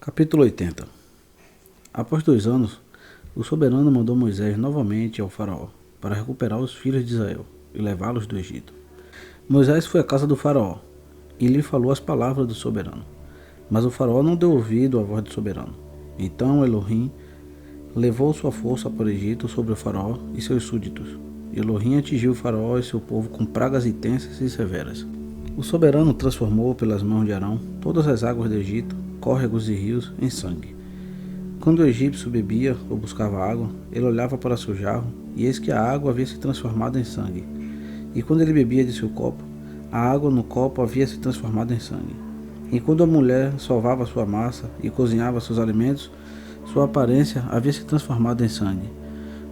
Capítulo 80. Após 2 anos, o soberano mandou Moisés novamente ao faraó para recuperar os filhos de Israel e levá-los do Egito. Moisés foi à casa do faraó e lhe falou as palavras do soberano. Mas o faraó não deu ouvido à voz do soberano. Então Elohim levou sua força para o Egito sobre o faraó e seus súditos. E Elohim atingiu o faraó e seu povo com pragas intensas e severas. O soberano transformou pelas mãos de Arão todas as águas do Egito, córregos e rios, em sangue. Quando o egípcio bebia ou buscava água, ele olhava para seu jarro, e eis que a água havia se transformado em sangue. E quando ele bebia de seu copo, a água no copo havia se transformado em sangue. E quando a mulher sovava sua massa e cozinhava seus alimentos, sua aparência havia se transformado em sangue.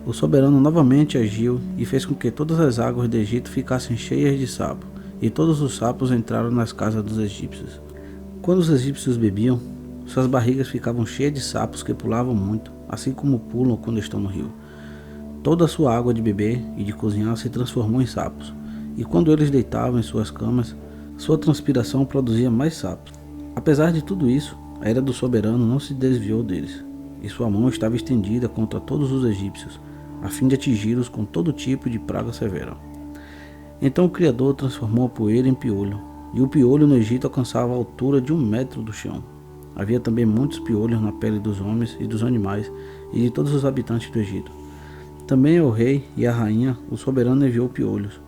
O soberano novamente agiu e fez com que todas as águas do Egito ficassem cheias de sapo, e todos os sapos entraram nas casas dos egípcios. Quando os egípcios bebiam, suas barrigas ficavam cheias de sapos que pulavam muito, assim como pulam quando estão no rio. Toda a sua água de beber e de cozinhar se transformou em sapos, e quando eles deitavam em suas camas, sua transpiração produzia mais sapos. Apesar de tudo isso, a ira do soberano não se desviou deles, e sua mão estava estendida contra todos os egípcios, a fim de atingi-los com todo tipo de praga severa. Então o Criador transformou a poeira em piolho, e o piolho no Egito alcançava a altura de 1 metro do chão. Havia também muitos piolhos na pele dos homens e dos animais e de todos os habitantes do Egito. Também ao rei e à rainha o soberano enviou piolhos,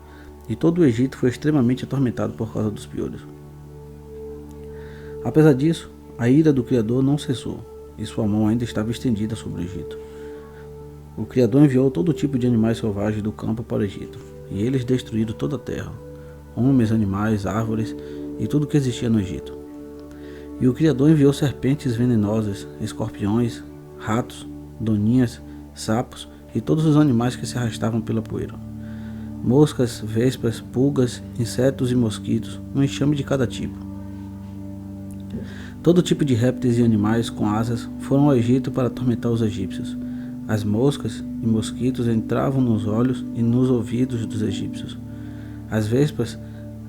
e todo o Egito foi extremamente atormentado por causa dos piolhos. Apesar disso, a ira do Criador não cessou, e sua mão ainda estava estendida sobre o Egito. O Criador enviou todo tipo de animais selvagens do campo para o Egito, e eles destruíram toda a terra, homens, animais, árvores e tudo que existia no Egito. E o Criador enviou serpentes venenosas, escorpiões, ratos, doninhas, sapos e todos os animais que se arrastavam pela poeira. Moscas, vespas, pulgas, insetos e mosquitos, um enxame de cada tipo. Todo tipo de répteis e animais com asas foram ao Egito para atormentar os egípcios. As moscas e mosquitos entravam nos olhos e nos ouvidos dos egípcios. As vespas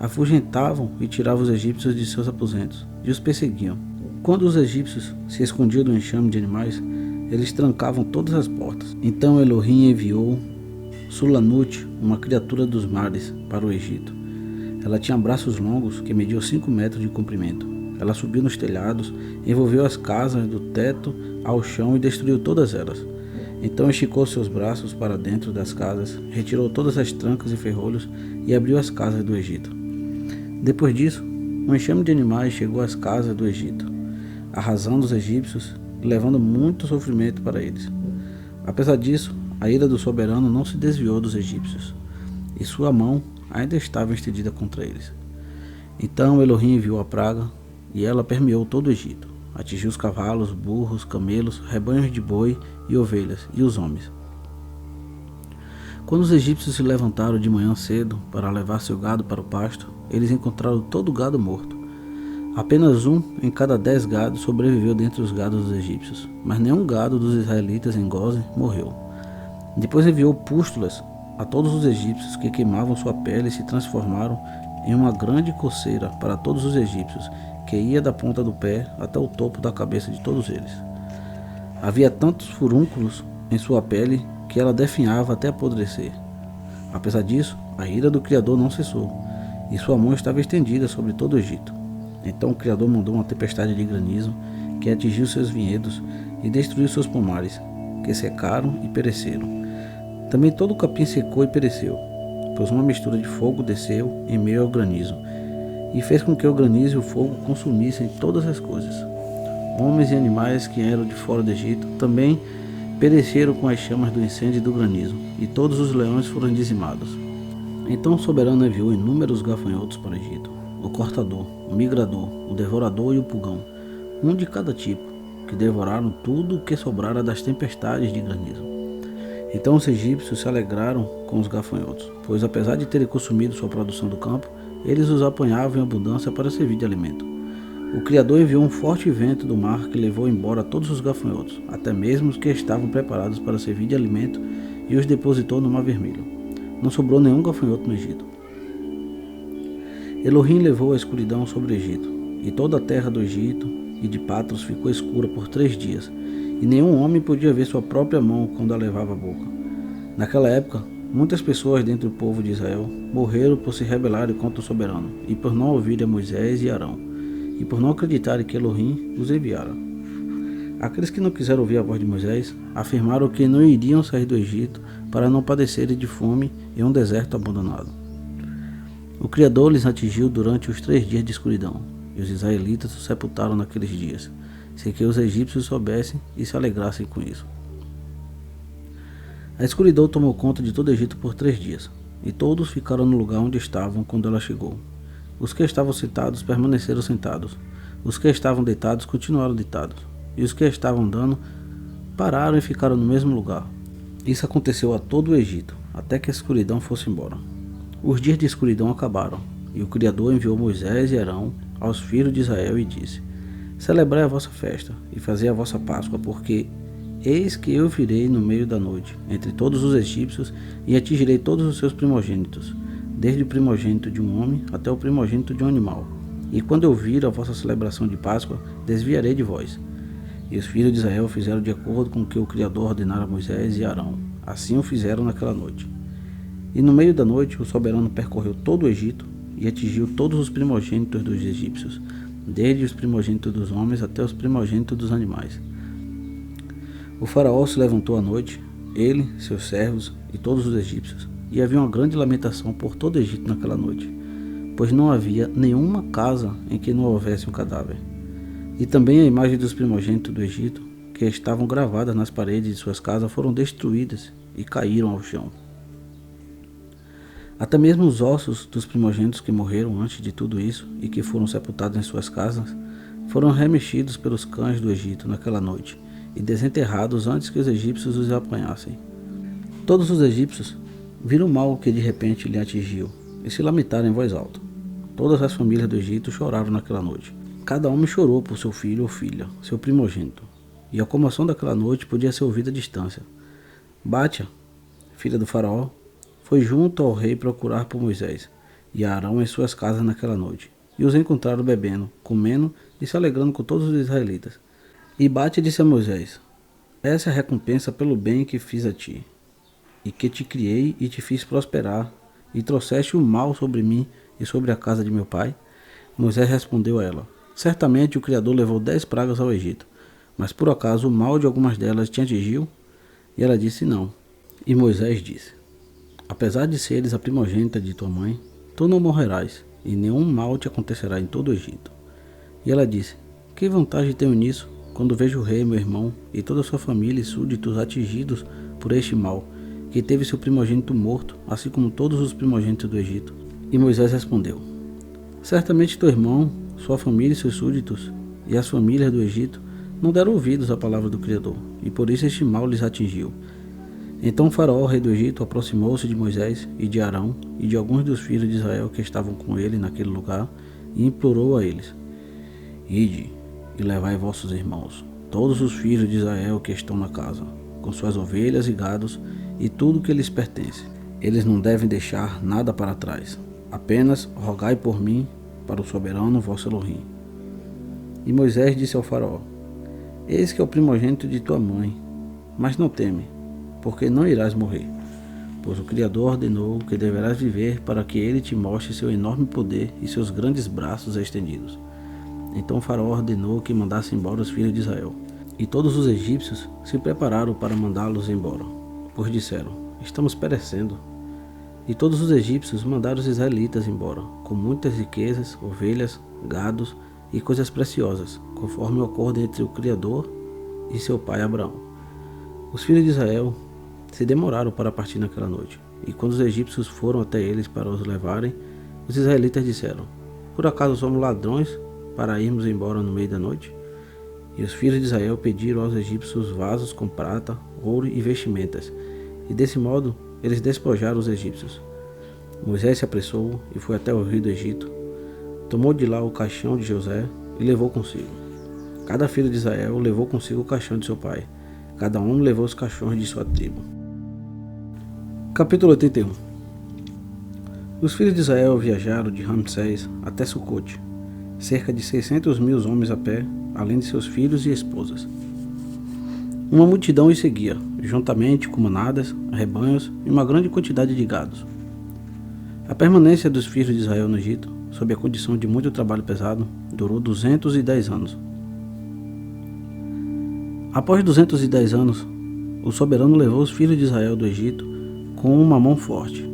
afugentavam e tiravam os egípcios de seus aposentos e os perseguiam. Quando os egípcios se escondiam do enxame de animais, eles trancavam todas as portas. Então Elohim enviou Sulanute, uma criatura dos mares, para o Egito. Ela tinha braços longos que mediam 5 metros de comprimento. Ela subiu nos telhados, envolveu as casas do teto ao chão e destruiu todas elas. Então esticou seus braços para dentro das casas, retirou todas as trancas e ferrolhos e abriu as casas do Egito. Depois disso, um enxame de animais chegou às casas do Egito, arrasando os egípcios e levando muito sofrimento para eles. Apesar disso, a ira do soberano não se desviou dos egípcios, e sua mão ainda estava estendida contra eles. Então Elohim enviou a praga, e ela permeou todo o Egito. Atingiu os cavalos, burros, camelos, rebanhos de boi e ovelhas, e os homens. Quando os egípcios se levantaram de manhã cedo para levar seu gado para o pasto, eles encontraram todo o gado morto. Apenas 1 em cada 10 gados sobreviveu dentre os gados dos egípcios, mas nenhum gado dos israelitas em Gósen morreu. Depois enviou pústulas a todos os egípcios que queimavam sua pele e se transformaram em uma grande coceira para todos os egípcios, que ia da ponta do pé até o topo da cabeça de todos eles. Havia tantos furúnculos em sua pele que ela definhava até apodrecer. Apesar disso, a ira do Criador não cessou, e sua mão estava estendida sobre todo o Egito. Então o Criador mandou uma tempestade de granizo que atingiu seus vinhedos e destruiu seus pomares, que secaram e pereceram. Também todo o capim secou e pereceu, pois uma mistura de fogo desceu em meio ao granizo, e fez com que o granizo e o fogo consumissem todas as coisas. Homens e animais que eram de fora do Egito também pereceram com as chamas do incêndio e do granizo, e todos os leões foram dizimados. Então o soberano enviou inúmeros gafanhotos para o Egito, o cortador, o migrador, o devorador e o pulgão, um de cada tipo, que devoraram tudo o que sobrara das tempestades de granizo. Então os egípcios se alegraram com os gafanhotos, pois apesar de terem consumido sua produção do campo, eles os apanhavam em abundância para servir de alimento. O Criador enviou um forte vento do mar que levou embora todos os gafanhotos, até mesmo os que estavam preparados para servir de alimento, e os depositou no Mar Vermelho. Não sobrou nenhum gafanhoto no Egito. Elohim levou a escuridão sobre o Egito, e toda a terra do Egito e de Patros ficou escura por 3 dias, e nenhum homem podia ver sua própria mão quando a levava à boca. Naquela época, muitas pessoas dentre o povo de Israel morreram por se rebelarem contra o soberano, e por não ouvirem a Moisés e Arão, e por não acreditarem que Elohim os enviara. Aqueles que não quiseram ouvir a voz de Moisés afirmaram que não iriam sair do Egito para não padecerem de fome em um deserto abandonado. O Criador lhes atingiu durante os 3 dias de escuridão, e os israelitas os sepultaram naqueles dias, sem que os egípcios soubessem e se alegrassem com isso. A escuridão tomou conta de todo o Egito por 3 dias, e todos ficaram no lugar onde estavam quando ela chegou. Os que estavam sentados permaneceram sentados, os que estavam deitados continuaram deitados, e os que estavam andando pararam e ficaram no mesmo lugar. Isso aconteceu a todo o Egito, até que a escuridão fosse embora. Os dias de escuridão acabaram, e o Criador enviou Moisés e Arão aos filhos de Israel e disse: Celebrai a vossa festa e fazei a vossa Páscoa, porque eis que eu virei no meio da noite, entre todos os egípcios, e atingirei todos os seus primogênitos, desde o primogênito de um homem até o primogênito de um animal. E quando eu vir a vossa celebração de Páscoa, desviarei de vós. E os filhos de Israel fizeram de acordo com o que o Criador ordenara a Moisés e Arão. Assim o fizeram naquela noite. E no meio da noite o soberano percorreu todo o Egito e atingiu todos os primogênitos dos egípcios, desde os primogênitos dos homens até os primogênitos dos animais. O faraó se levantou à noite, ele, seus servos e todos os egípcios, e havia uma grande lamentação por todo o Egito naquela noite, pois não havia nenhuma casa em que não houvesse um cadáver. E também a imagem dos primogênitos do Egito, que estavam gravadas nas paredes de suas casas, foram destruídas e caíram ao chão. Até mesmo os ossos dos primogênitos que morreram antes de tudo isso e que foram sepultados em suas casas foram remexidos pelos cães do Egito naquela noite e desenterrados antes que os egípcios os apanhassem. Todos os egípcios viram o mal que de repente lhe atingiu e se lamentaram em voz alta. Todas as famílias do Egito choraram naquela noite. Cada homem chorou por seu filho ou filha, seu primogênito, e a comoção daquela noite podia ser ouvida à distância. Bátia, filha do faraó, foi junto ao rei procurar por Moisés e Arão em suas casas naquela noite, e os encontraram bebendo, comendo e se alegrando com todos os israelitas. E Bátia disse a Moisés: Essa é a recompensa pelo bem que fiz a ti, e que te criei e te fiz prosperar, e trouxeste o mal sobre mim e sobre a casa de meu pai? Moisés respondeu a ela: Certamente o Criador levou 10 pragas ao Egito, mas por acaso o mal de algumas delas te atingiu? E ela disse: Não. E Moisés disse: Apesar de seres a primogênita de tua mãe, tu não morrerás, e nenhum mal te acontecerá em todo o Egito. E ela disse: Que vantagem tenho nisso, quando vejo o rei, meu irmão, e toda a sua família e súditos atingidos por este mal, que teve seu primogênito morto, assim como todos os primogênitos do Egito? E Moisés respondeu: Certamente teu irmão, sua família e seus súditos, e as famílias do Egito, não deram ouvidos à palavra do Criador, e por isso este mal lhes atingiu. Então o faraó, rei do Egito, aproximou-se de Moisés e de Arão e de alguns dos filhos de Israel que estavam com ele naquele lugar, e implorou a eles: Ide e levai vossos irmãos, todos os filhos de Israel que estão na casa, com suas ovelhas e gados e tudo que lhes pertence. Eles não devem deixar nada para trás. Apenas rogai por mim para o soberano vosso Elohim. E Moisés disse ao faraó: Eis que é o primogênito de tua mãe, mas não teme, porque não irás morrer, pois o Criador ordenou que deverás viver para que ele te mostre seu enorme poder e seus grandes braços estendidos. Então o faraó ordenou que mandasse embora os filhos de Israel, e todos os egípcios se prepararam para mandá-los embora, pois disseram: Estamos perecendo. E todos os egípcios mandaram os israelitas embora, com muitas riquezas, ovelhas, gados e coisas preciosas, conforme o acordo entre o Criador e seu pai Abraão. Os filhos de Israel se demoraram para partir naquela noite, e quando os egípcios foram até eles para os levarem, os israelitas disseram: Por acaso somos ladrões para irmos embora no meio da noite? E os filhos de Israel pediram aos egípcios vasos com prata, ouro e vestimentas, e desse modo eles despojaram os egípcios. Moisés se apressou e foi até o rio do Egito, tomou de lá o caixão de José e levou consigo. Cada filho de Israel levou consigo o caixão de seu pai, cada um levou os caixões de sua tribo. Capítulo 81. Os filhos de Israel viajaram de Ramsés até Sucote, cerca de 600 mil homens a pé além de seus filhos e esposas. Uma multidão os seguia, juntamente com manadas, rebanhos e uma grande quantidade de gados. A permanência dos filhos de Israel no Egito, sob a condição de muito trabalho pesado, durou 210 anos. Após 210 anos, o soberano levou os filhos de Israel do Egito com uma mão forte,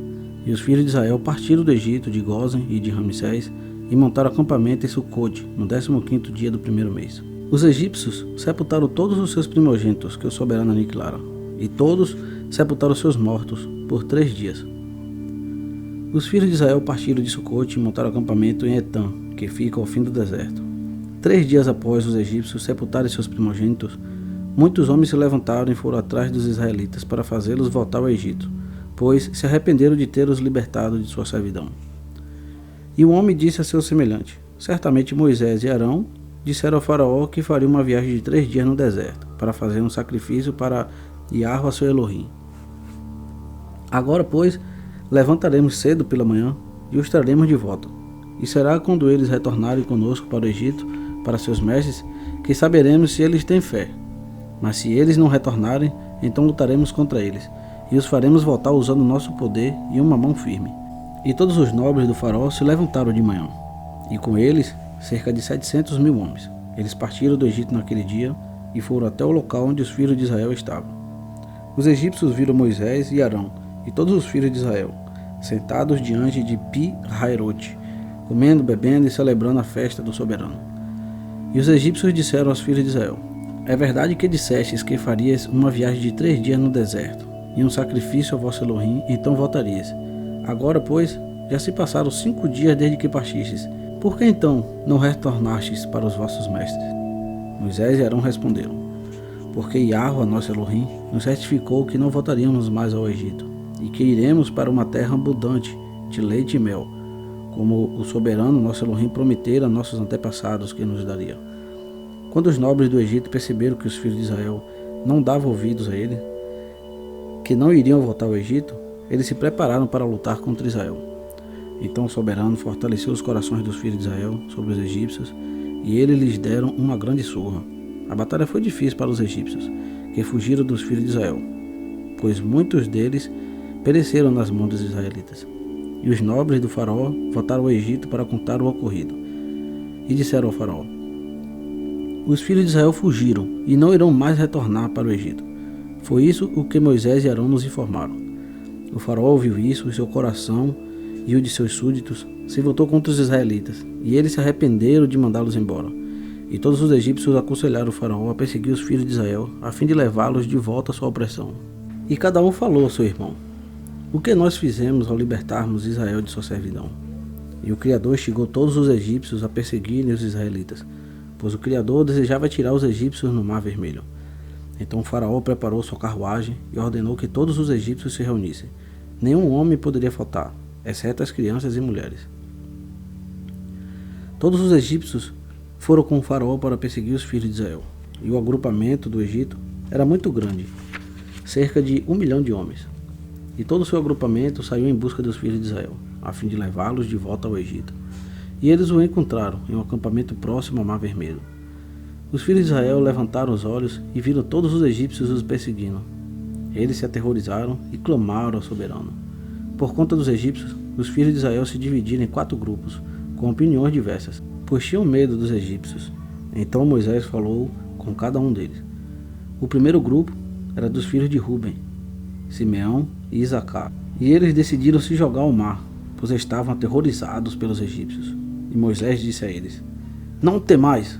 e os filhos de Israel partiram do Egito de Gósen e de Ramsés e montaram acampamento em Sucote, no 15º dia do primeiro mês. Os egípcios sepultaram todos os seus primogênitos que o soberano aniquilara, e todos sepultaram seus mortos por 3 dias. Os filhos de Israel partiram de Sucote e montaram acampamento em Etã, que fica ao fim do deserto. 3 dias após os egípcios sepultarem seus primogênitos, muitos homens se levantaram e foram atrás dos israelitas para fazê-los voltar ao Egito, pois se arrependeram de ter os libertado de sua servidão. E o homem disse a seu semelhante: certamente Moisés e Arão disseram ao faraó que faria uma viagem de 3 dias no deserto, para fazer um sacrifício para Iahvá seu Elohim. Agora, pois, levantaremos cedo pela manhã e os traremos de volta. E será quando eles retornarem conosco para o Egito, para seus mestres, que saberemos se eles têm fé. Mas se eles não retornarem, então lutaremos contra eles, e os faremos voltar usando nosso poder e uma mão firme. E todos os nobres do faraó se levantaram de manhã, e com eles cerca de 700.000 homens. Eles partiram do Egito naquele dia e foram até o local onde os filhos de Israel estavam. Os egípcios viram Moisés e Arão e todos os filhos de Israel, sentados diante de Pi-Hahirote, comendo, bebendo e celebrando a festa do soberano. E os egípcios disseram aos filhos de Israel: é verdade que dissestes que farias uma viagem de 3 dias no deserto, e um sacrifício ao vosso Elohim, então voltarias. Agora, pois, já se passaram 5 dias desde que partistes. Por que então não retornastes para os vossos mestres? Moisés e Arão responderam: porque Iahvá, nosso Elohim, nos certificou que não voltaríamos mais ao Egito, e que iremos para uma terra abundante de leite e mel, como o soberano, nosso Elohim, prometera a nossos antepassados que nos daria. Quando os nobres do Egito perceberam que os filhos de Israel não davam ouvidos a ele, que não iriam voltar ao Egito, eles se prepararam para lutar contra Israel. Então o soberano fortaleceu os corações dos filhos de Israel sobre os egípcios, e eles lhes deram uma grande surra. A batalha foi difícil para os egípcios, que fugiram dos filhos de Israel, pois muitos deles pereceram nas mãos dos israelitas. E os nobres do faraó voltaram ao Egito para contar o ocorrido. E disseram ao faraó: os filhos de Israel fugiram e não irão mais retornar para o Egito. Foi isso o que Moisés e Arão nos informaram. O faraó ouviu isso, e seu coração e o de seus súditos se voltou contra os israelitas, e eles se arrependeram de mandá-los embora. E todos os egípcios aconselharam o faraó a perseguir os filhos de Israel, a fim de levá-los de volta à sua opressão. E cada um falou ao seu irmão: o que nós fizemos ao libertarmos Israel de sua servidão? E o Criador instigou todos os egípcios a perseguirem os israelitas, pois o Criador desejava tirar os egípcios no Mar Vermelho. Então o faraó preparou sua carruagem e ordenou que todos os egípcios se reunissem. Nenhum homem poderia faltar, exceto as crianças e mulheres. Todos os egípcios foram com o faraó para perseguir os filhos de Israel, e o agrupamento do Egito era muito grande, cerca de 1 milhão de homens. E todo o seu agrupamento saiu em busca dos filhos de Israel, a fim de levá-los de volta ao Egito. E eles o encontraram em um acampamento próximo ao Mar Vermelho. Os filhos de Israel levantaram os olhos e viram todos os egípcios os perseguindo. Eles se aterrorizaram e clamaram ao soberano. Por conta dos egípcios, os filhos de Israel se dividiram em 4 grupos, com opiniões diversas, pois tinham medo dos egípcios. Então Moisés falou com cada um deles. O primeiro grupo era dos filhos de Ruben, Simeão e Isacar, e eles decidiram se jogar ao mar, pois estavam aterrorizados pelos egípcios. E Moisés disse a eles: não temais,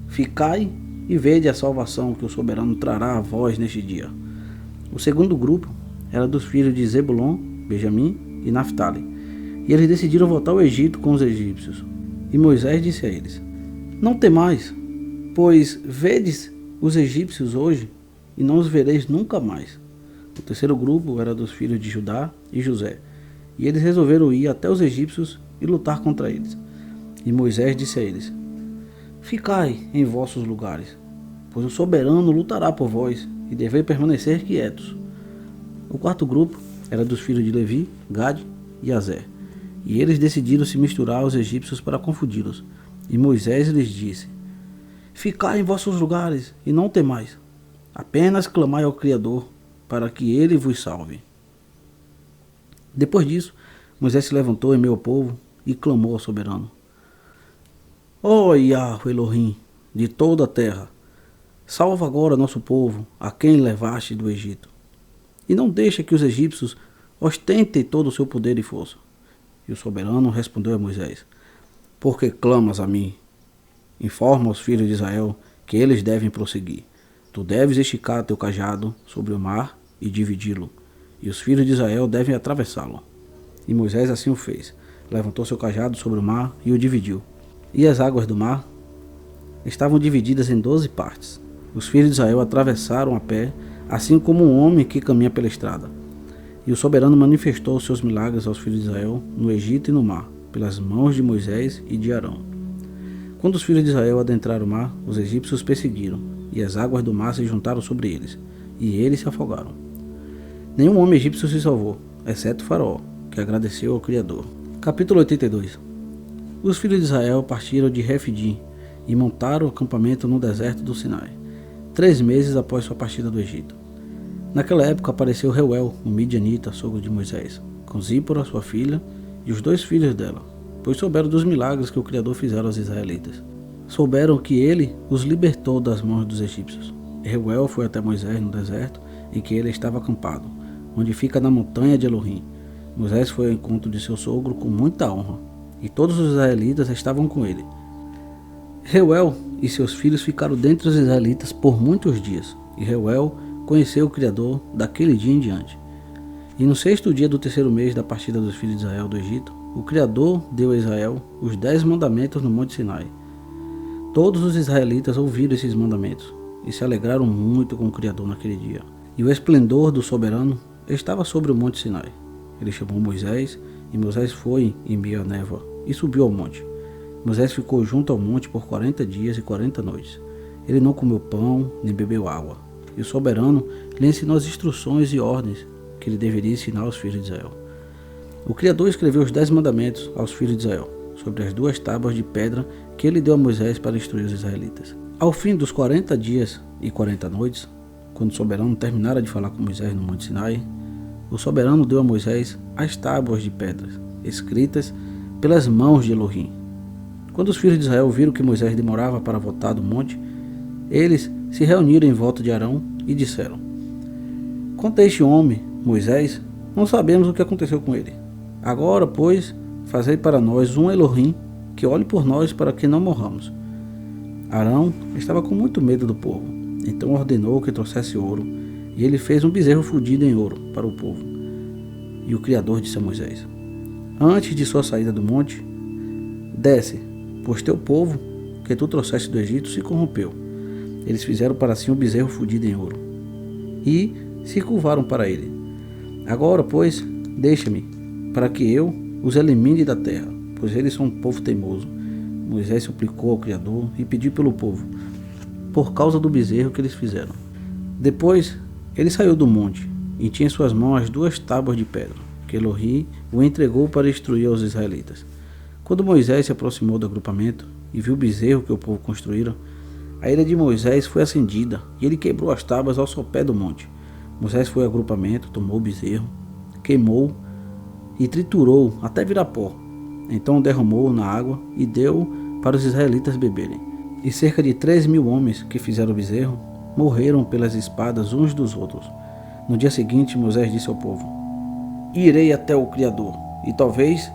ficai e vede a salvação que o soberano trará a vós neste dia. O segundo grupo era dos filhos de Zebulon, Benjamim e Naftali, e eles decidiram voltar ao Egito com os egípcios. E Moisés disse a eles: não temais, pois vedes os egípcios hoje e não os vereis nunca mais. O terceiro grupo era dos filhos de Judá e José, e eles resolveram ir até os egípcios e lutar contra eles. E Moisés disse a eles: ficai em vossos lugares, pois o soberano lutará por vós, e deveis permanecer quietos. O quarto grupo era dos filhos de Levi, Gade e Azer, e eles decidiram se misturar aos egípcios para confundi-los. E Moisés lhes disse: ficai em vossos lugares e não temais. Apenas clamai ao Criador, para que ele vos salve. Depois disso, Moisés se levantou em meio ao povo e clamou ao soberano: Ó Yahweh Elohim, de toda a terra, salva agora nosso povo, a quem levaste do Egito. E não deixa que os egípcios ostentem todo o seu poder e força. E o soberano respondeu a Moisés: Por que clamas a mim? Informa aos filhos de Israel que eles devem prosseguir. Tu deves esticar teu cajado sobre o mar e dividi-lo, e os filhos de Israel devem atravessá-lo. E Moisés assim o fez. Levantou seu cajado sobre o mar e o dividiu. E as águas do mar estavam divididas em 12 partes. Os filhos de Israel atravessaram a pé, assim como um homem que caminha pela estrada. E o soberano manifestou os seus milagres aos filhos de Israel no Egito e no mar, pelas mãos de Moisés e de Arão. Quando os filhos de Israel adentraram o mar, os egípcios perseguiram, e as águas do mar se juntaram sobre eles, e eles se afogaram. Nenhum homem egípcio se salvou, exceto Faraó, que agradeceu ao Criador. Capítulo 82. Os filhos de Israel partiram de Refidim e montaram o acampamento no deserto do Sinai, 3 meses após sua partida do Egito. Naquela época apareceu Reuel, o midianita, sogro de Moisés, com Zípora, sua filha, e os 2 filhos dela, pois souberam dos milagres que o Criador fizera aos israelitas. Souberam que ele os libertou das mãos dos egípcios. Reuel foi até Moisés no deserto e que ele estava acampado, onde fica na montanha de Elohim. Moisés foi ao encontro de seu sogro com muita honra, e todos os israelitas estavam com ele. Reuel e seus filhos ficaram dentre os israelitas por muitos dias, e Reuel conheceu o Criador daquele dia em diante. E no 6º dia do 3º mês da partida dos filhos de Israel do Egito, o Criador deu a Israel os 10 mandamentos no Monte Sinai. Todos os israelitas ouviram esses mandamentos e se alegraram muito com o Criador naquele dia. E o esplendor do soberano estava sobre o Monte Sinai. Ele chamou Moisés, e Moisés foi em meio à névoa e subiu ao monte. Moisés ficou junto ao monte por 40 dias e 40 noites. Ele não comeu pão, nem bebeu água. E o soberano lhe ensinou as instruções e ordens que ele deveria ensinar aos filhos de Israel. O Criador escreveu os 10 mandamentos aos filhos de Israel, sobre as 2 tábuas de pedra que ele deu a Moisés para instruir os israelitas. Ao fim dos 40 dias e 40 noites, quando o soberano terminara de falar com Moisés no Monte Sinai, o soberano deu a Moisés as tábuas de pedras, escritas pelas mãos de Elohim. Quando os filhos de Israel viram que Moisés demorava para voltar do monte, eles se reuniram em volta de Arão e disseram: Quanto a este homem, Moisés, não sabemos o que aconteceu com ele. Agora, pois, fazei para nós um Elohim que olhe por nós para que não morramos. Arão estava com muito medo do povo, então ordenou que trouxesse ouro, e ele fez um bezerro fundido em ouro para o povo. E o Criador disse a Moisés: Antes de sua saída do monte, desce, pois teu povo, que tu trouxeste do Egito, se corrompeu. Eles fizeram para si um bezerro fundido em ouro, e se curvaram para ele. Agora, pois, deixa-me, para que eu os elimine da terra, pois eles são um povo teimoso. Moisés suplicou ao Criador e pediu pelo povo, por causa do bezerro que eles fizeram. Depois, ele saiu do monte, e tinha em suas mãos as 2 tábuas de pedra, que Elohim o entregou para instruir aos israelitas. Quando Moisés se aproximou do agrupamento e viu o bezerro que o povo construíra, a ira de Moisés foi acendida, e ele quebrou as tábuas ao sopé do monte. Moisés foi ao agrupamento, tomou o bezerro, queimou e triturou até virar pó. Então o derramou na água e deu para os israelitas beberem. E cerca de 3.000 homens que fizeram o bezerro morreram pelas espadas uns dos outros. No dia seguinte, Moisés disse ao povo: Irei até o Criador, e talvez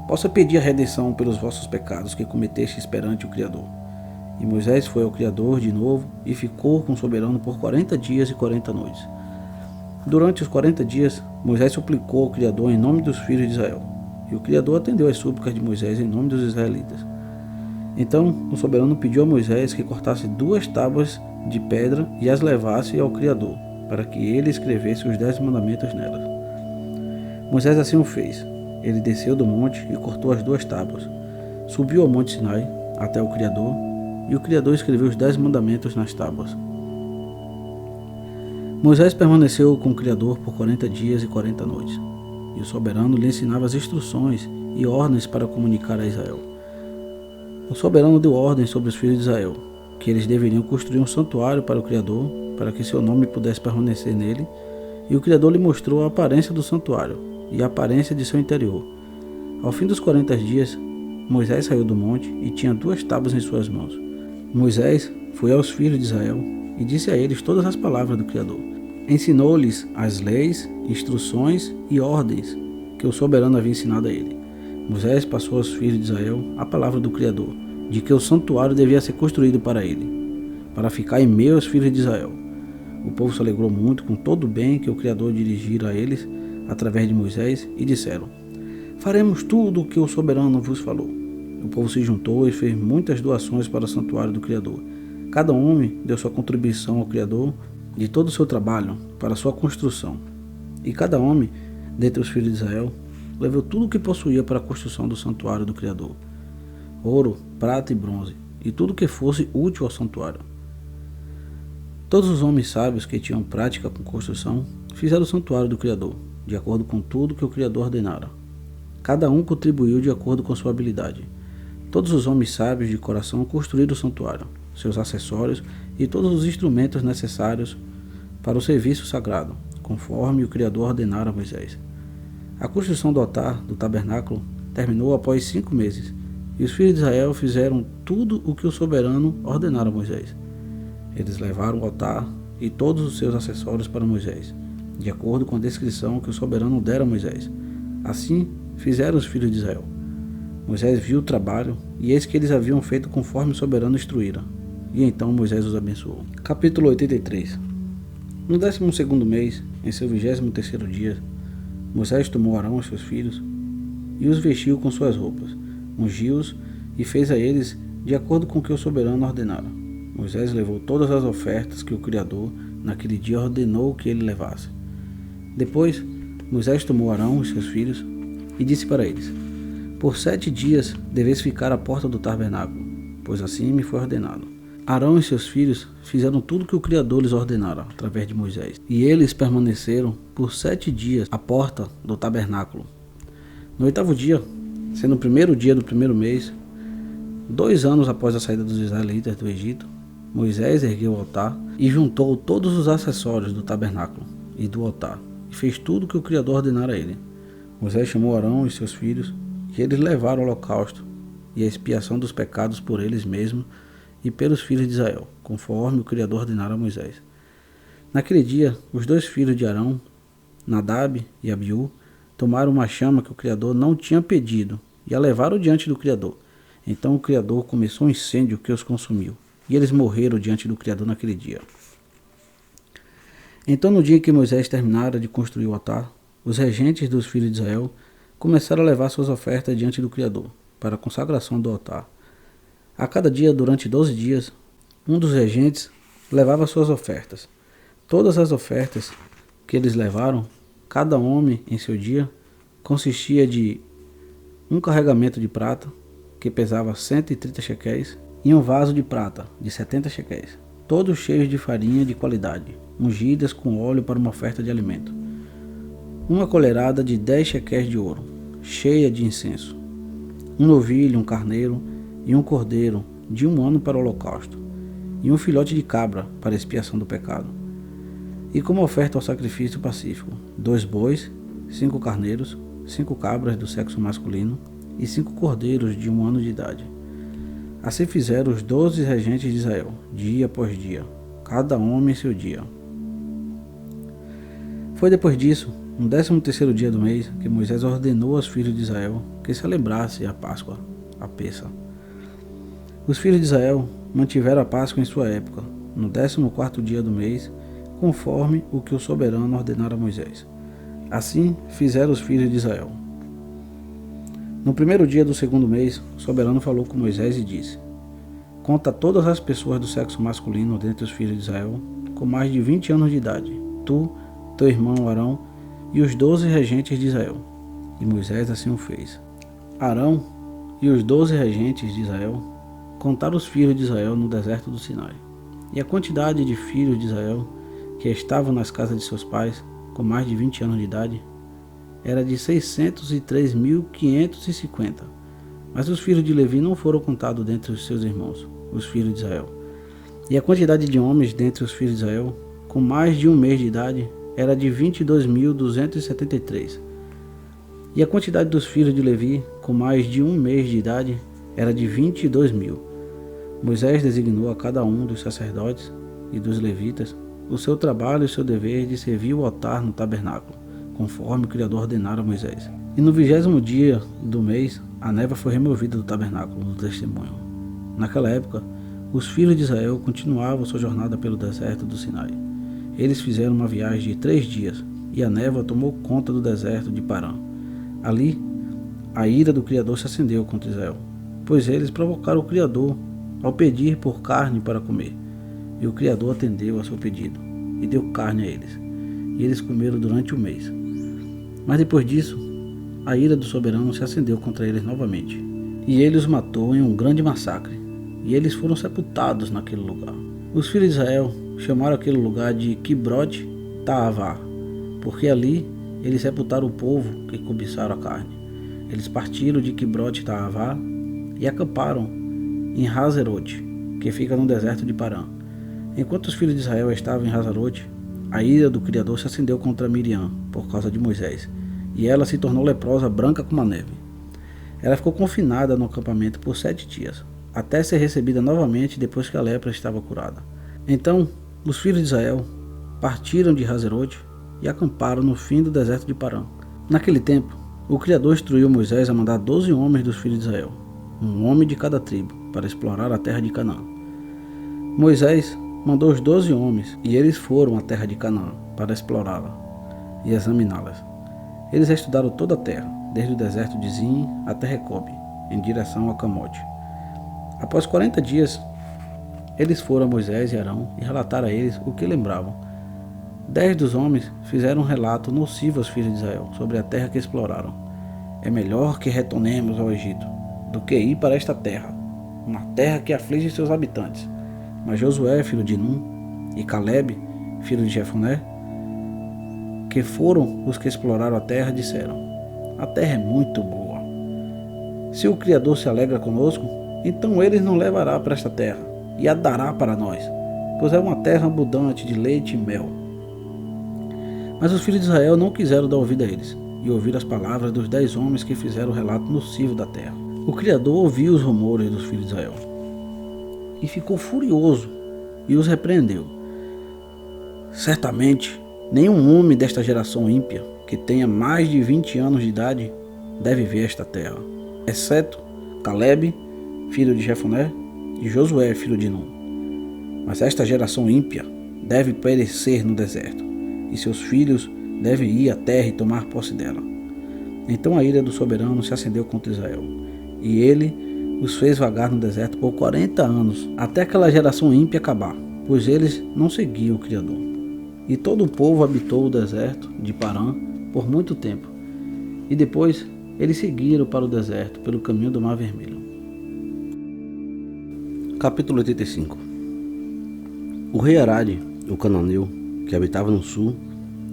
possa pedir a redenção pelos vossos pecados que cometestes perante o Criador. E Moisés foi ao Criador de novo e ficou com o soberano por 40 dias e 40 noites. Durante os 40 dias, Moisés suplicou ao Criador em nome dos filhos de Israel, e o Criador atendeu às súplicas de Moisés em nome dos israelitas. Então o soberano pediu a Moisés que cortasse 2 tábuas de pedra e as levasse ao Criador, para que ele escrevesse os 10 mandamentos nelas. Moisés assim o fez. Ele desceu do monte e cortou as 2 tábuas. Subiu ao monte Sinai até o Criador, e o Criador escreveu os 10 mandamentos nas tábuas. Moisés permaneceu com o Criador por 40 dias e 40 noites, e o soberano lhe ensinava as instruções e ordens para comunicar a Israel. O soberano deu ordens sobre os filhos de Israel, que eles deveriam construir um santuário para o Criador, para que seu nome pudesse permanecer nele, e o Criador lhe mostrou a aparência do santuário e a aparência de seu interior. Ao fim dos 40 dias, Moisés saiu do monte e tinha 2 tábuas em suas mãos. Moisés foi aos filhos de Israel e disse a eles todas as palavras do Criador. Ensinou-lhes as leis, instruções e ordens que o soberano havia ensinado a ele. Moisés passou aos filhos de Israel a palavra do Criador, de que o santuário devia ser construído para ele, para ficar em meio aos filhos de Israel. O povo se alegrou muito com todo o bem que o Criador dirigira a eles através de Moisés e disseram: faremos tudo o que o soberano vos falou. O povo se juntou e fez muitas doações para o santuário do Criador. Cada homem deu sua contribuição ao Criador de todo o seu trabalho para a sua construção. E cada homem, dentre os filhos de Israel, levou tudo o que possuía para a construção do santuário do Criador: ouro, prata e bronze, e tudo que fosse útil ao santuário. Todos os homens sábios que tinham prática com construção fizeram o santuário do Criador, de acordo com tudo que o Criador ordenara. Cada um contribuiu de acordo com sua habilidade. Todos os homens sábios de coração construíram o santuário, seus acessórios e todos os instrumentos necessários para o serviço sagrado, conforme o Criador ordenara a Moisés. A construção do altar do tabernáculo terminou após 5 meses, e os filhos de Israel fizeram tudo o que o soberano ordenara a Moisés. Eles levaram o altar e todos os seus acessórios para Moisés, de acordo com a descrição que o soberano dera a Moisés. Assim fizeram os filhos de Israel. Moisés viu o trabalho, e eis que eles haviam feito conforme o soberano instruíra. E então Moisés os abençoou. Capítulo 83. No 12º mês, em seu 23º dia, Moisés tomou Arão e seus filhos, e os vestiu com suas roupas, ungiu-os e fez a eles de acordo com o que o soberano ordenara. Moisés levou todas as ofertas que o Criador naquele dia ordenou que ele levasse. Depois, Moisés tomou Arão e seus filhos e disse para eles: por 7 dias deveis ficar à porta do tabernáculo, pois assim me foi ordenado. Arão e seus filhos fizeram tudo o que o Criador lhes ordenara através de Moisés, e eles permaneceram por 7 dias à porta do tabernáculo. No 8º dia, sendo o 1º dia do 1º mês, 2 anos após a saída dos israelitas do Egito, Moisés ergueu o altar e juntou todos os acessórios do tabernáculo e do altar, e fez tudo o que o Criador ordenara a ele. Moisés chamou Arão e seus filhos, e eles levaram o holocausto e a expiação dos pecados por eles mesmos e pelos filhos de Israel, conforme o Criador ordenara a Moisés. Naquele dia, os 2 filhos de Arão, Nadab e Abiú, tomaram uma chama que o Criador não tinha pedido e a levaram diante do Criador. Então o Criador começou um incêndio que os consumiu, e eles morreram diante do Criador naquele dia. Então, no dia em que Moisés terminara de construir o altar, os regentes dos filhos de Israel começaram a levar suas ofertas diante do Criador, para a consagração do altar. A cada dia, durante 12 dias, um dos regentes levava suas ofertas. Todas as ofertas que eles levaram, cada homem em seu dia, consistia de um carregamento de prata, que pesava 130 shequéis, e um vaso de prata, de 70 shequéis, todos cheios de farinha de qualidade, ungidas com óleo para uma oferta de alimento. Uma colherada de 10 shequéis de ouro, cheia de incenso. Um novilho, um carneiro e um cordeiro de 1 ano para o holocausto, e um filhote de cabra para a expiação do pecado. E como oferta ao sacrifício pacífico, 2 bois, 5 carneiros, 5 cabras do sexo masculino e 5 cordeiros de 1 ano de idade. Assim fizeram os 12 regentes de Israel, dia após dia, cada homem em seu dia. Foi depois disso, no 13º dia do mês, que Moisés ordenou aos filhos de Israel que celebrassem a Páscoa, a Pêssah. Os filhos de Israel mantiveram a Páscoa em sua época, no 14º dia do mês, conforme o que o soberano ordenara a Moisés. Assim fizeram os filhos de Israel. No 1º dia do 2º mês, o soberano falou com Moisés e disse: conta todas as pessoas do sexo masculino dentre os filhos de Israel com mais de 20 anos de idade, tu, teu irmão Arão e os 12 regentes de Israel. E Moisés assim o fez. Arão e os 12 regentes de Israel contaram os filhos de Israel no deserto do Sinai. E a quantidade de filhos de Israel que estavam nas casas de seus pais com mais de 20 anos de idade era de 603.550. Mas os filhos de Levi não foram contados dentre os seus irmãos, os filhos de Israel. E a quantidade de homens dentre os filhos de Israel, com mais de um mês de idade, era de 22.273. E a quantidade dos filhos de Levi, com mais de um mês de idade, era de 22.000. Moisés designou a cada um dos sacerdotes e dos levitas o seu trabalho e o seu dever de servir o altar no tabernáculo, conforme o Criador ordenara a Moisés. E no 20º dia do mês, a névoa foi removida do tabernáculo do testemunho. Naquela época, os filhos de Israel continuavam sua jornada pelo deserto do Sinai. Eles fizeram uma viagem de 3 dias, e a névoa tomou conta do deserto de Parã. Ali, a ira do Criador se acendeu contra Israel, pois eles provocaram o Criador ao pedir por carne para comer. E o Criador atendeu a seu pedido, e deu carne a eles, e eles comeram durante um mês. Mas depois disso, a ira do soberano se acendeu contra eles novamente, e ele os matou em um grande massacre, e eles foram sepultados naquele lugar. Os filhos de Israel chamaram aquele lugar de Kibroth Taavá, porque ali eles sepultaram o povo que cobiçaram a carne. Eles partiram de Kibroth Taavá e acamparam em Hazerote, que fica no deserto de Parã. Enquanto os filhos de Israel estavam em Hazerote, a ira do Criador se acendeu contra Miriam por causa de Moisés, e ela se tornou leprosa, branca como a neve. Ela ficou confinada no acampamento por 7 dias, até ser recebida novamente depois que a lepra estava curada. Então, os filhos de Israel partiram de Hazerote e acamparam no fim do deserto de Parã. Naquele tempo, o Criador instruiu Moisés a mandar 12 homens dos filhos de Israel, um homem de cada tribo, para explorar a terra de Canaã. Moisés mandou os 12 homens, e eles foram à terra de Canaã para explorá-la e examiná-las. Eles estudaram toda a terra, desde o deserto de Zin até Recobe, em direção a Camote. Após 40 dias, eles foram a Moisés e Arão e relataram a eles o que lembravam. 10 dos homens fizeram um relato nocivo aos filhos de Israel sobre a terra que exploraram. É melhor que retornemos ao Egito do que ir para esta terra, uma terra que aflige seus habitantes. Mas Josué, filho de Nun, e Caleb, filho de Jefoné, que foram os que exploraram a terra, disseram: a terra é muito boa. Se o Criador se alegra conosco, então ele nos levará para esta terra e a dará para nós, pois é uma terra abundante de leite e mel. Mas os filhos de Israel não quiseram dar ouvido a eles, e ouviram as palavras dos 10 homens que fizeram o relato nocivo da terra. O Criador ouviu os rumores dos filhos de Israel, e ficou furioso, e os repreendeu. Certamente, nenhum homem desta geração ímpia, que tenha mais de 20 anos de idade, deve ver esta terra, exceto Caleb, filho de Jefoné, e Josué, filho de Nun. Mas esta geração ímpia deve perecer no deserto, e seus filhos devem ir à terra e tomar posse dela. Então a ira do soberano se acendeu contra Israel, e ele os fez vagar no deserto por 40 anos, até aquela geração ímpia acabar, pois eles não seguiam o Criador. E todo o povo habitou o deserto de Parã por muito tempo, e depois eles seguiram para o deserto pelo caminho do Mar Vermelho. Capítulo 85. O rei Arade, o cananeu, que habitava no sul,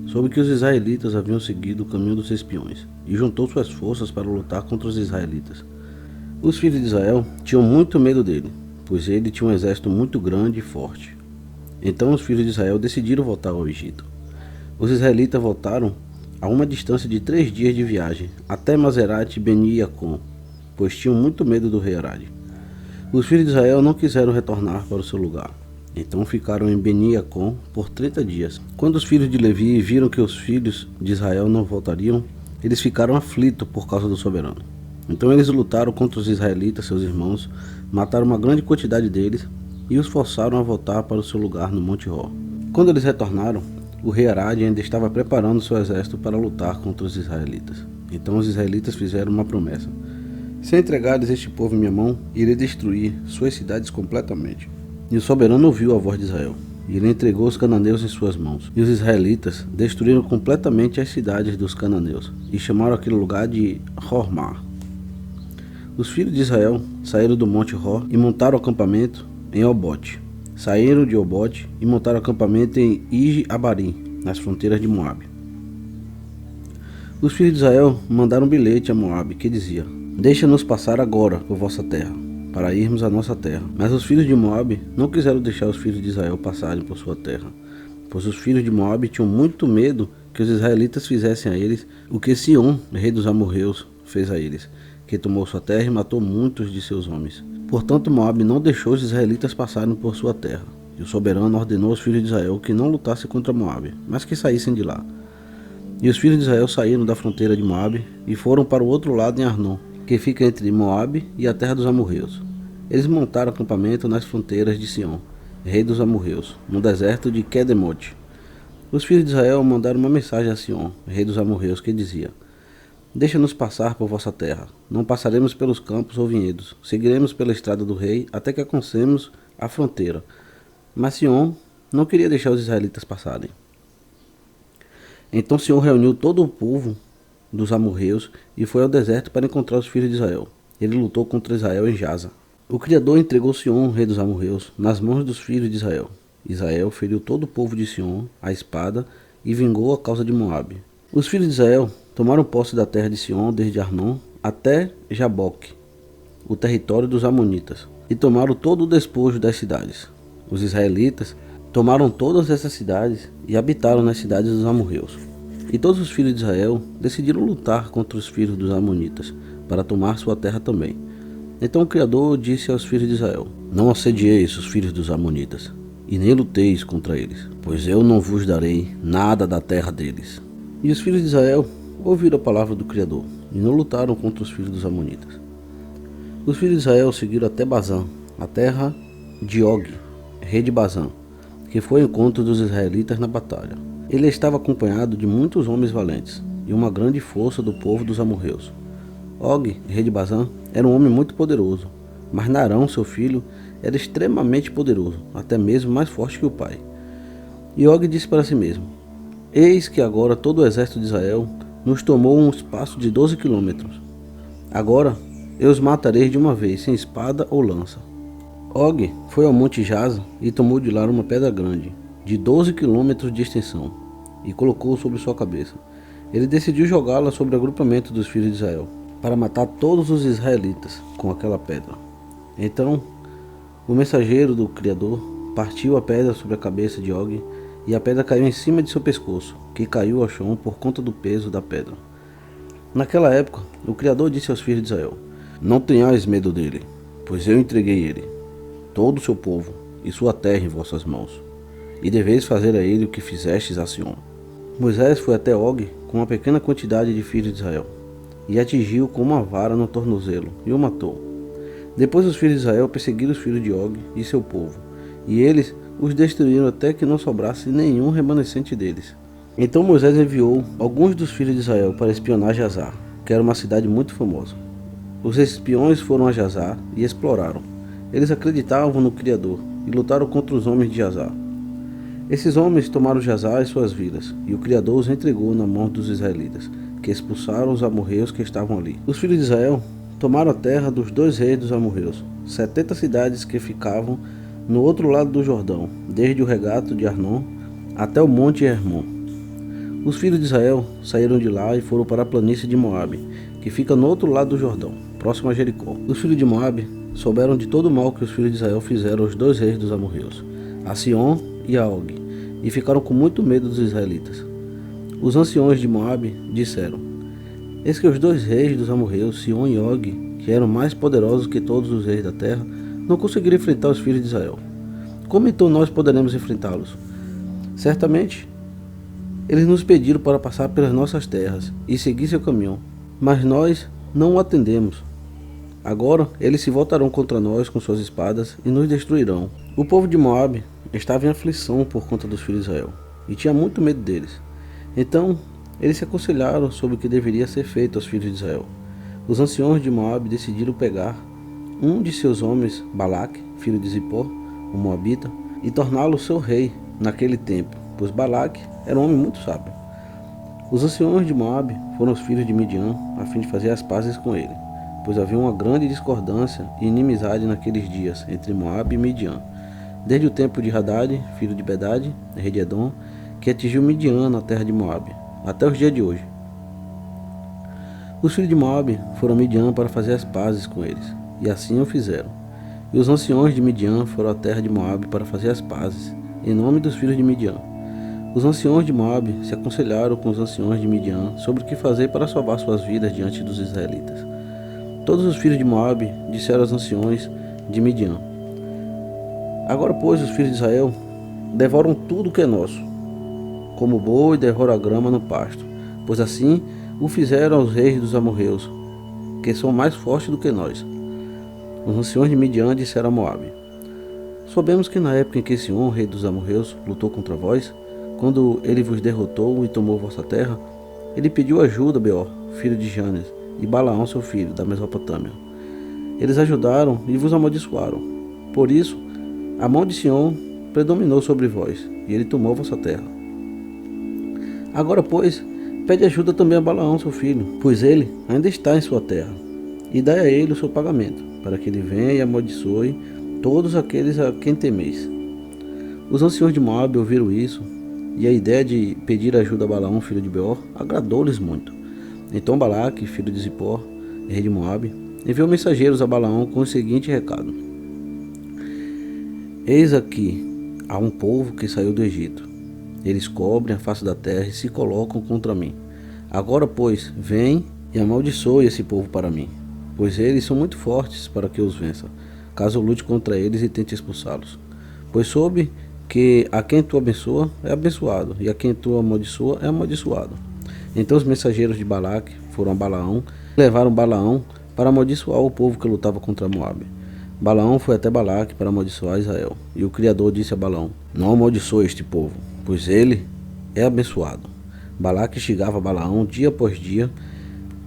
soube que os israelitas haviam seguido o caminho dos espiões, e juntou suas forças para lutar contra os israelitas. Os filhos de Israel tinham muito medo dele, pois ele tinha um exército muito grande e forte. Então os filhos de Israel decidiram voltar ao Egito. Os israelitas voltaram a uma distância de 3 dias de viagem, até Mazerat Beni Yacon, pois tinham muito medo do rei Arade. Os filhos de Israel não quiseram retornar para o seu lugar, então ficaram em Beni Yacon por 30 dias. Quando os filhos de Levi viram que os filhos de Israel não voltariam, eles ficaram aflitos por causa do soberano. Então eles lutaram contra os israelitas, seus irmãos, mataram uma grande quantidade deles e os forçaram a voltar para o seu lugar no Monte Hor. Quando eles retornaram, o rei Arade ainda estava preparando seu exército para lutar contra os israelitas. Então os israelitas fizeram uma promessa: se entregares este povo em minha mão, irei destruir suas cidades completamente. E o soberano ouviu a voz de Israel, e ele entregou os cananeus em suas mãos. E os israelitas destruíram completamente as cidades dos cananeus, e chamaram aquele lugar de Hormá. Os filhos de Israel saíram do Monte Hor e montaram acampamento em Obote. Saíram de Obote e montaram acampamento em Ije-Abarim, nas fronteiras de Moabe. Os filhos de Israel mandaram um bilhete a Moabe que dizia: deixa-nos passar agora por vossa terra, para irmos à nossa terra. Mas os filhos de Moabe não quiseram deixar os filhos de Israel passarem por sua terra, pois os filhos de Moabe tinham muito medo que os israelitas fizessem a eles o que Sião, rei dos amorreus, fez a eles, que tomou sua terra e matou muitos de seus homens. Portanto, Moabe não deixou os israelitas passarem por sua terra, e o soberano ordenou aos filhos de Israel que não lutassem contra Moabe, mas que saíssem de lá. E os filhos de Israel saíram da fronteira de Moabe e foram para o outro lado em Arnon, que fica entre Moabe e a terra dos amorreus. Eles montaram acampamento nas fronteiras de Sião, rei dos amorreus, no deserto de Quedemote. Os filhos de Israel mandaram uma mensagem a Sião, rei dos amorreus, que dizia: Deixa-nos passar por vossa terra. Não passaremos pelos campos ou vinhedos. Seguiremos pela estrada do rei até que alcancemos a fronteira. Mas Sião não queria deixar os israelitas passarem. Então Sião reuniu todo o povo dos amorreus e foi ao deserto para encontrar os filhos de Israel. Ele lutou contra Israel em Jaza. O Criador entregou Sião, rei dos amorreus, nas mãos dos filhos de Israel. Israel feriu todo o povo de Sião à espada e vingou a causa de Moabe. Os filhos de Israel tomaram posse da terra de Sião desde Arnon até Jaboque, o território dos amonitas, e tomaram todo o despojo das cidades. Os israelitas tomaram todas essas cidades e habitaram nas cidades dos amorreus. E todos os filhos de Israel decidiram lutar contra os filhos dos amonitas, para tomar sua terra também. Então o Criador disse aos filhos de Israel: Não assedieis os filhos dos amonitas, e nem luteis contra eles, pois eu não vos darei nada da terra deles. E os filhos de Israel ouviram a palavra do Criador, e não lutaram contra os filhos dos amonitas. Os filhos de Israel seguiram até Bazã, a terra de Og, rei de Bazã, que foi ao encontro dos israelitas na batalha. Ele estava acompanhado de muitos homens valentes, e uma grande força do povo dos amorreus. Og, rei de Bazã, era um homem muito poderoso, mas Narão, seu filho, era extremamente poderoso, até mesmo mais forte que o pai. E Og disse para si mesmo: Eis que agora todo o exército de Israel nos tomou um espaço de 12 quilômetros. Agora eu os matarei de uma vez, sem espada ou lança. Og foi ao monte Jaza e tomou de lá uma pedra grande, de 12 quilômetros de extensão, e colocou sobre sua cabeça. Ele decidiu jogá-la sobre o agrupamento dos filhos de Israel, para matar todos os israelitas com aquela pedra. Então o mensageiro do Criador partiu a pedra sobre a cabeça de Og, e a pedra caiu em cima de seu pescoço, que caiu ao chão por conta do peso da pedra. Naquela época, o Criador disse aos filhos de Israel: Não tenhais medo dele, pois eu entreguei ele, todo o seu povo e sua terra em vossas mãos, e deveis fazer a ele o que fizestes a Sião. Moisés foi até Og com uma pequena quantidade de filhos de Israel, e atingiu com uma vara no tornozelo, e o matou. Depois os filhos de Israel perseguiram os filhos de Og e seu povo, e eles os destruíram até que não sobrasse nenhum remanescente deles. Então Moisés enviou alguns dos filhos de Israel para espionar Jazá, que era uma cidade muito famosa. Os espiões foram a Jazá e exploraram. Eles acreditavam no Criador e lutaram contra os homens de Jazá. Esses homens tomaram Jazá e suas vilas, e o Criador os entregou na mão dos israelitas, que expulsaram os amorreus que estavam ali. Os filhos de Israel tomaram a terra dos 2 reis dos amorreus, 70 cidades que ficavam no outro lado do Jordão, desde o regato de Arnon até o monte Hermon. Os filhos de Israel saíram de lá e foram para a planície de Moabe, que fica no outro lado do Jordão, próximo a Jericó. Os filhos de Moabe souberam de todo o mal que os filhos de Israel fizeram aos 2 reis dos amorreus, a Sion e a Og, e ficaram com muito medo dos israelitas. Os anciões de Moabe disseram: Eis que os 2 reis dos amorreus, Sion e Og, que eram mais poderosos que todos os reis da terra, não conseguiram enfrentar os filhos de Israel. Como então nós poderemos enfrentá-los? Certamente, eles nos pediram para passar pelas nossas terras e seguir seu caminho, mas nós não o atendemos. Agora eles se voltarão contra nós com suas espadas e nos destruirão. O povo de Moabe estava em aflição por conta dos filhos de Israel e tinha muito medo deles. Então eles se aconselharam sobre o que deveria ser feito aos filhos de Israel. Os anciões de Moabe decidiram pegar um de seus homens, Balaque, filho de Zippor, o Moabita, e torná-lo seu rei naquele tempo, pois Balaque era um homem muito sábio. Os anciões de Moabe foram os filhos de Midian, a fim de fazer as pazes com ele, pois havia uma grande discordância e inimizade naqueles dias entre Moabe e Midian, desde o tempo de Hadad, filho de Bedad, rei de Edom, que atingiu Midian na terra de Moabe, até os dias de hoje. Os filhos de Moabe foram a Midian para fazer as pazes com eles, e assim o fizeram. E os anciões de Midian foram à terra de Moabe para fazer as pazes, em nome dos filhos de Midian. Os anciões de Moabe se aconselharam com os anciões de Midian sobre o que fazer para salvar suas vidas diante dos israelitas. Todos os filhos de Moabe disseram aos anciões de Midian: Agora, pois, os filhos de Israel devoram tudo que é nosso, como o boi devora a grama no pasto, pois assim o fizeram aos reis dos amorreus, que são mais fortes do que nós. Os anciões de Midian disseram a Moabe: Soubemos que na época em que Sion, rei dos amorreus, lutou contra vós, quando ele vos derrotou e tomou vossa terra, ele pediu ajuda a Beor, filho de Janes, e Balaão, seu filho, da Mesopotâmia. Eles ajudaram e vos amaldiçoaram. Por isso, a mão de Sion predominou sobre vós, e ele tomou vossa terra. Agora, pois, pede ajuda também a Balaão, seu filho, pois ele ainda está em sua terra, e dai a ele o seu pagamento, para que ele venha e amaldiçoe todos aqueles a quem temeis. Os anciões de Moabe ouviram isso, e a ideia de pedir ajuda a Balaão, filho de Beor, agradou-lhes muito. Então Balaque, filho de Zippor, rei de Moabe, enviou mensageiros a Balaão com o seguinte recado: Eis aqui há um povo que saiu do Egito. Eles cobrem a face da terra e se colocam contra mim. Agora, pois, vem e amaldiçoe esse povo para mim, pois eles são muito fortes para que eu os vença, caso eu lute contra eles e tente expulsá-los. Pois soube que a quem tu abençoa é abençoado, e a quem tu amaldiçoa é amaldiçoado. Então os mensageiros de Balaque foram a Balaão e levaram Balaão para amaldiçoar o povo que lutava contra Moabe. Balaão foi até Balaque para amaldiçoar Israel, e o Criador disse a Balaão: Não amaldiçoe este povo, pois ele é abençoado. Balaque instigava Balaão dia após dia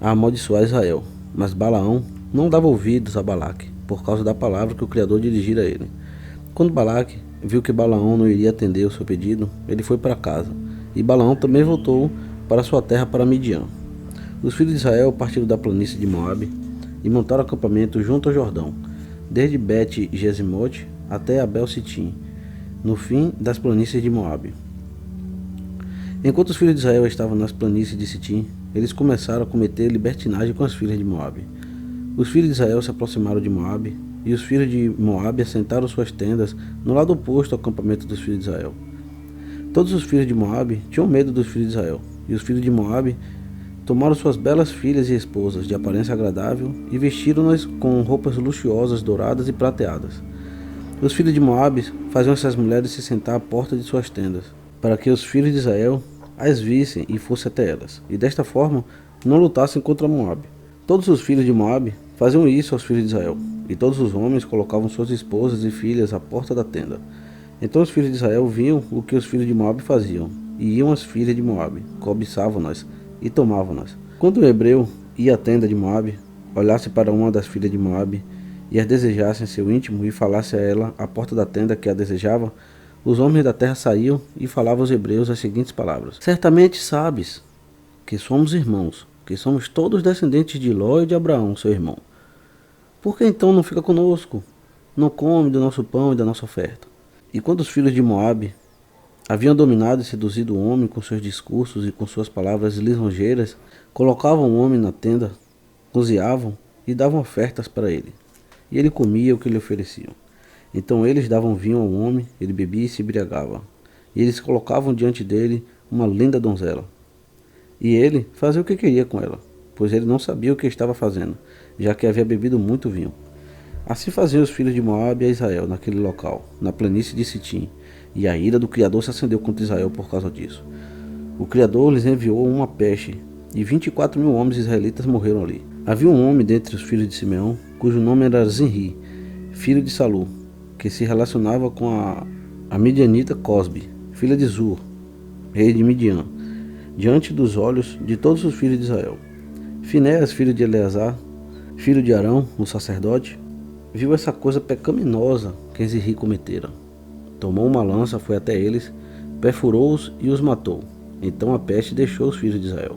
a amaldiçoar Israel, mas Balaão não dava ouvidos a Balaque, por causa da palavra que o Criador dirigira a ele. Quando Balaque viu que Balaão não iria atender o seu pedido, ele foi para casa, e Balaão também voltou para sua terra, para Midian. Os filhos de Israel partiram da planície de Moabe e montaram acampamento junto ao Jordão, desde Bet-Gesimote até Abel-Sitim, no fim das planícies de Moabe. Enquanto os filhos de Israel estavam nas planícies de Sitim, eles começaram a cometer libertinagem com as filhas de Moabe. Os filhos de Israel se aproximaram de Moabe, e os filhos de Moabe assentaram suas tendas no lado oposto ao acampamento dos filhos de Israel. Todos os filhos de Moabe tinham medo dos filhos de Israel, e os filhos de Moabe tomaram suas belas filhas e esposas de aparência agradável e vestiram-nas com roupas luxuosas, douradas e prateadas. Os filhos de Moabe faziam essas mulheres se sentar à porta de suas tendas, para que os filhos de Israel as vissem e fossem até elas, e desta forma não lutassem contra Moabe. Todos os filhos de Moabe faziam isso aos filhos de Israel, e todos os homens colocavam suas esposas e filhas à porta da tenda. Então os filhos de Israel viam o que os filhos de Moabe faziam, e iam as filhas de Moabe, cobiçavam-nas e tomavam-nas. Quando o hebreu ia à tenda de Moabe, olhasse para uma das filhas de Moabe e as desejasse em seu íntimo e falasse a ela à porta da tenda que a desejava, os homens da terra saíam e falavam aos hebreus as seguintes palavras: Certamente sabes que somos irmãos, que somos todos descendentes de Ló e de Abraão, seu irmão. Por que então não fica conosco? Não come do nosso pão e da nossa oferta? E quando os filhos de Moabe haviam dominado e seduzido o homem com seus discursos e com suas palavras lisonjeiras, colocavam o homem na tenda, cozinhavam e davam ofertas para ele. E ele comia o que lhe ofereciam. Então eles davam vinho ao homem, ele bebia e se embriagava. E eles colocavam diante dele uma linda donzela. E ele fazia o que queria com ela, pois ele não sabia o que estava fazendo, já que havia bebido muito vinho. Assim faziam os filhos de Moabe a Israel naquele local, na planície de Sitim, e a ira do Criador se acendeu contra Israel por causa disso. O Criador lhes enviou uma peste, e 24.000 homens israelitas morreram ali. Havia um homem dentre os filhos de Simeão, cujo nome era Zinri, filho de Salu, que se relacionava com a midianita Cosbe, filha de Zur, rei de Midian, diante dos olhos de todos os filhos de Israel. Finéas, filho de Eleazar, filho de Arão, o sacerdote, viu essa coisa pecaminosa que Zinri cometera. Tomou uma lança, foi até eles, perfurou-os e os matou. Então a peste deixou os filhos de Israel.